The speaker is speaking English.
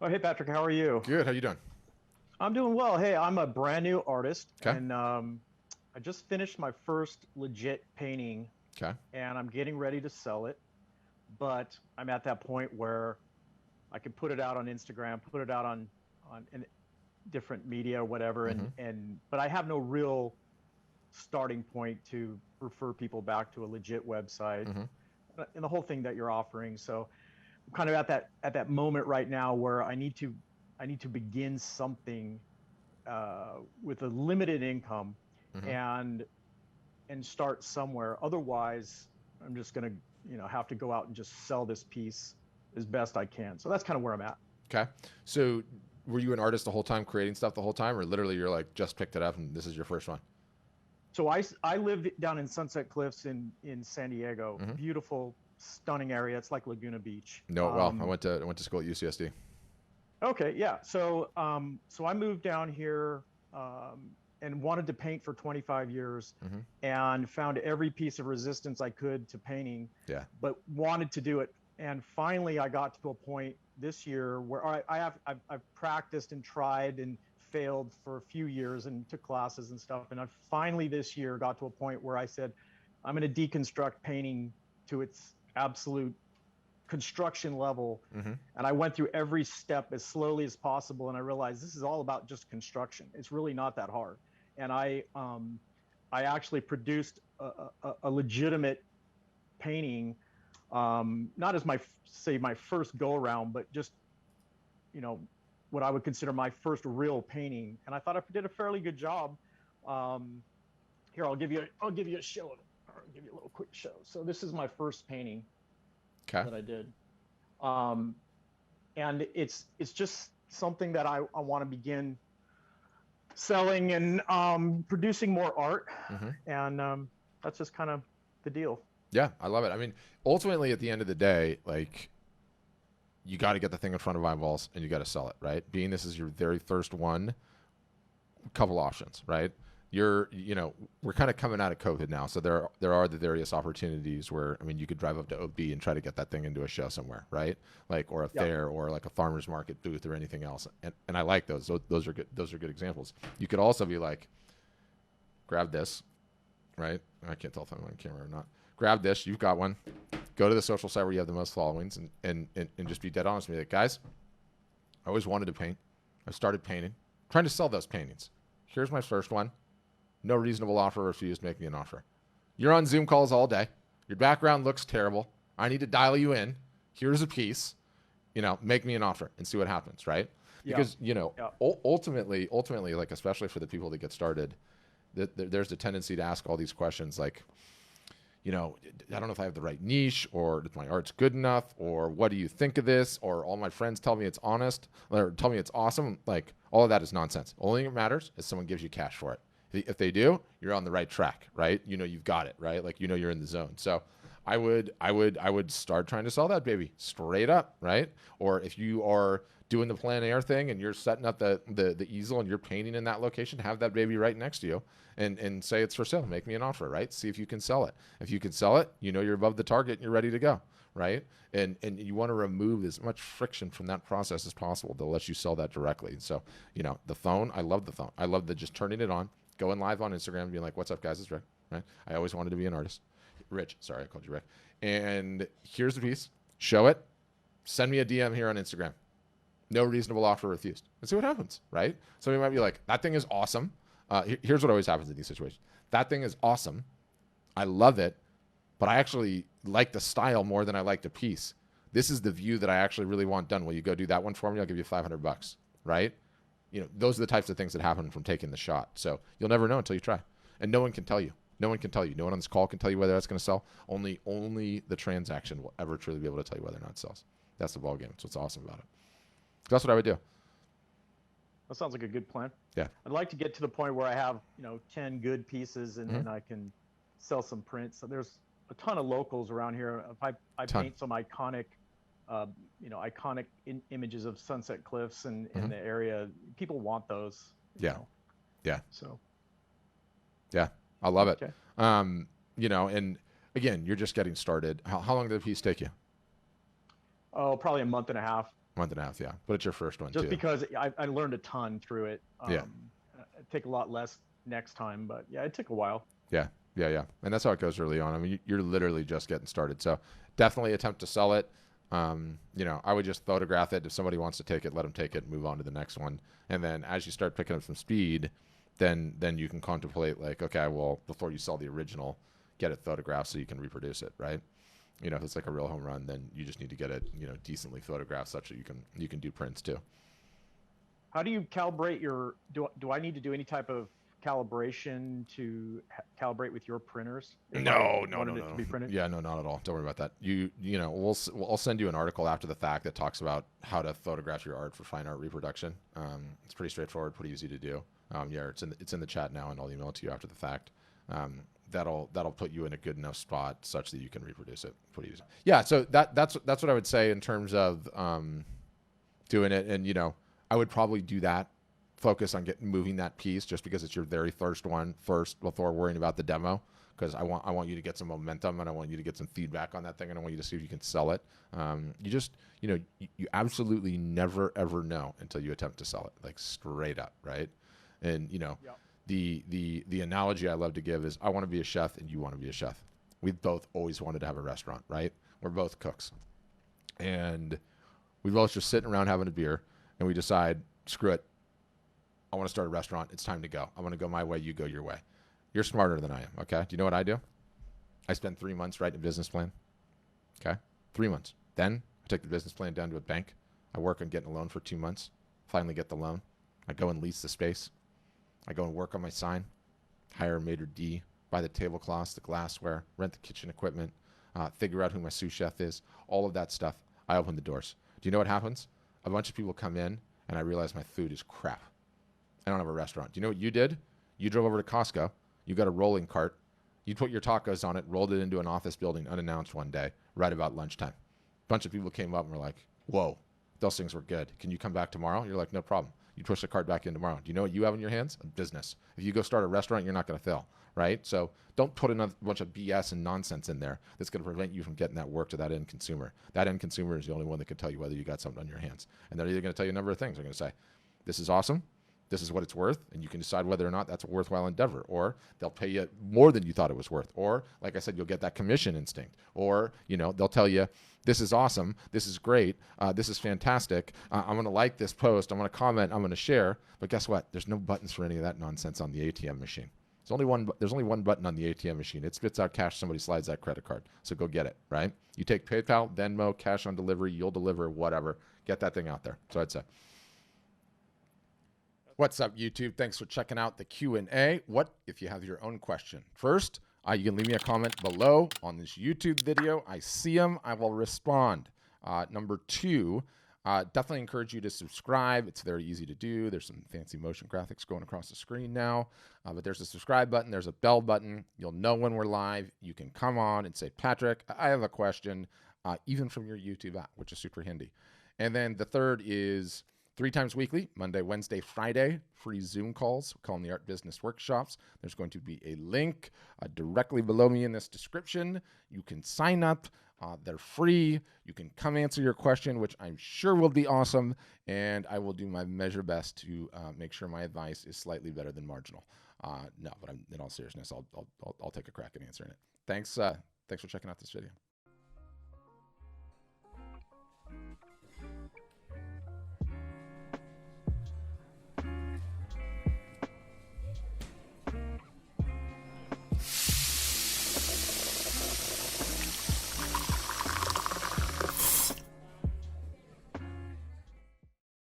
Oh, hey Patrick, how are you? Good. How you doing? I'm doing well. Hey, I'm a brand new artist, Okay. and I just finished my first legit painting, Okay. and I'm getting ready to sell it. But I'm at that point where I can put it out on Instagram, put it out on in different media or whatever, Mm-hmm. and but I have no real starting point to refer people back to a legit website Mm-hmm. and the whole thing that you're offering. So I'm kind of at that moment right now where I need to begin something with a limited income Mm-hmm. and and start somewhere. Otherwise, I'm just gonna have to go out and just sell this piece as best I can. So that's kind of where I'm at. Okay. So, were you an artist the whole time, creating stuff the whole time, or literally you're like just picked it up and this is your first one? So I live down in Sunset Cliffs in San Diego. Mm-hmm. Beautiful, stunning area. It's like Laguna Beach. No. Well, I went to school at UCSD. Okay, yeah. So I moved down here and wanted to paint for 25 years Mm-hmm. and found every piece of resistance I could to painting, Yeah. but wanted to do it. And finally, I got to a point this year where I've practiced and tried and failed for a few years and took classes and stuff. And I finally this year got to a point where I said, I'm going to deconstruct painting to its absolute construction level. Mm-hmm. And I went through every step as slowly as possible, and I realized this is all about just construction. It's really not that hard. And I actually produced a legitimate painting, not as my first go around, but just you know what I would consider my first real painting. And I thought I did a fairly good job. um, Here, I'll give you a show of it. I'll give you a little quick show. So this is my first painting Okay. that I did. um, and it's just something that I want to begin selling and producing more art, Mm-hmm. and that's just kind of the deal. Yeah, I love it. I mean, ultimately, at the end of the day, like you got to get the thing in front of eyeballs and you got to sell it, right? Being this is your very first one, couple options, right? We're kind of coming out of COVID now, so there are the various opportunities where I mean, you could drive up to OB and try to get that thing into a show somewhere, right? Like or a Yep. fair or like a farmers market booth or anything else, and I like those. Those are good. Those are good examples. You could also be like, grab this, right? I can't tell if I'm on camera or not. Grab this. You've got one. Go to the social site where you have the most followings, and just be dead honest with me. Like, guys, I always wanted to paint. I started painting, trying to sell those paintings. Here's my first one. No reasonable offer refused. Make me an offer. You're on Zoom calls all day. Your background looks terrible. I need to dial you in. Here's a piece. Make me an offer and see what happens, right? Yeah. Because Yeah. ultimately, like especially for the people that get started, there's a tendency to ask all these questions like, I don't know if I have the right niche or if my art's good enough or what do you think of this or all my friends tell me it's honest or tell me it's awesome. Like all of that is nonsense. Only thing that matters is someone gives you cash for it. If they do, you're on the right track, right? You've got it, right? Like you're in the zone. So I would start trying to sell that baby straight up, right? Or if you are doing the plein air thing and you're setting up the easel and you're painting in that location, have that baby right next to you and say it's for sale. Make me an offer, right? See if you can sell it. If you can sell it, you're above the target and you're ready to go, right? And you want to remove as much friction from that process as possible to let you sell that directly. So, the phone, I love the phone. I love the just turning it on, going live on Instagram and being like, what's up, guys? It's Rick, right? I always wanted to be an artist. Rich, sorry, I called you Rick. And here's the piece. Show it. Send me a DM here on Instagram. No reasonable offer refused. And see what happens, right? So you might be like, that thing is awesome. Here's what always happens in these situations. That thing is awesome. I love it, but I actually like the style more than I like the piece. This is the view that I actually really want done. Will you go do that one for me? I'll give you $500, right? Those are the types of things that happen from taking the shot. So you'll never know until you try. And no one can tell you. No one can tell you. No one on this call can tell you whether that's going to sell. Only the transaction will ever truly be able to tell you whether or not it sells. That's the ball game. That's what's awesome about it. That's what I would do. That sounds like a good plan. Yeah. I'd like to get to the point where I have 10 good pieces, and Mm-hmm. then I can sell some prints. So there's a ton of locals around here. If I Ton. paint some iconic images of Sunset Cliffs and in Mm-hmm. the area, people want those. You Yeah. know, Yeah. so Yeah. I love it. okay. And again, you're just getting started. How long did the piece take you? Oh, probably a month and a half. Month and a half, yeah. But it's your first one just too. because I learned a ton through it. Yeah. It'd take a lot less next time, but yeah, it took a while. Yeah, yeah. And that's how it goes early on. I mean, you're literally just getting started. So definitely attempt to sell it. I would just photograph it. If somebody wants to take it, let them take it, move on to the next one. And then as you start picking up some speed, then you can contemplate like, okay, well, before you sell the original, get it photographed so you can reproduce it, right? If it's like a real home run, then you just need to get it, decently photographed such that you can do prints too. How do you calibrate your? Do I need to do any type of calibration to calibrate with your printers if I No, wanted it to be printed? Yeah, no, not at all. Don't worry about that. I'll send you an article after the fact that talks about how to photograph your art for fine art reproduction. It's pretty straightforward, pretty easy to do. Yeah, it's in the chat now, and I'll email it to you after the fact. That'll put you in a good enough spot such that you can reproduce it pretty easy. Yeah, so that's what I would say in terms of doing it, and I would probably do that. Focus on moving that piece just because it's your very first one first before worrying about the demo, because I want you to get some momentum and I want you to get some feedback on that thing and I want you to see if you can sell it. You absolutely never ever know until you attempt to sell it, like straight up, right? And Yep. the analogy I love to give is I want to be a chef and you want to be a chef. We've both always wanted to have a restaurant, right? We're both cooks, and we both just sitting around having a beer and we decide, screw it, I want to start a restaurant. It's time to go. I want to go my way. You go your way. You're smarter than I am. Okay. Do you know what I do? I spend 3 months writing a business plan. Okay. 3 months. Then I take the business plan down to a bank. I work on getting a loan for 2 months. Finally get the loan. I go and lease the space. I go and work on my sign. Hire a maitre d'. Buy the tablecloths, the glassware, rent the kitchen equipment, figure out who my sous chef is. All of that stuff. I open the doors. Do you know what happens? A bunch of people come in and I realize my food is crap. I don't have a restaurant. Do you know what you did? You drove over to Costco. You got a rolling cart. You put your tacos on it, rolled it into an office building unannounced one day, right about lunchtime. A bunch of people came up and were like, whoa, those things were good. Can you come back tomorrow? You're like, no problem. You push the cart back in tomorrow. Do you know what you have in your hands? A business. If you go start a restaurant, you're not going to fail, right? So don't put a bunch of BS and nonsense in there that's going to prevent you from getting that work to that end consumer. That end consumer is the only one that can tell you whether you got something on your hands. And they're either going to tell you a number of things. They're going to say, this is awesome. This is what it's worth, and you can decide whether or not that's a worthwhile endeavor. Or they'll pay you more than you thought it was worth. Or, like I said, you'll get that commission instinct. Or, they'll tell you, this is awesome, this is great, this is fantastic, I'm going to like this post, I'm going to comment, I'm going to share. But guess what? There's no buttons for any of that nonsense on the ATM machine. There's only one button on the ATM machine. It spits out cash, somebody slides that credit card. So go get it, right? You take PayPal, Venmo, cash on delivery, you'll deliver, whatever. Get that thing out there. So I'd say. What's up, YouTube? Thanks for checking out the Q&A. What if you have your own question? First, you can leave me a comment below on this YouTube video. I see them. I will respond. Number two, definitely encourage you to subscribe. It's very easy to do. There's some fancy motion graphics going across the screen now. But there's a subscribe button. There's a bell button. You'll know when we're live. You can come on and say, Patrick, I have a question, even from your YouTube app, which is super handy. And then the third is 3 times weekly, Monday, Wednesday, Friday, free Zoom calls. We call them the Art Business Workshops. There's going to be a link directly below me in this description. You can sign up. They're free. You can come answer your question, which I'm sure will be awesome. And I will do my measure best to make sure my advice is slightly better than marginal. No, but in all seriousness, I'll take a crack at answering it. Thanks for checking out this video.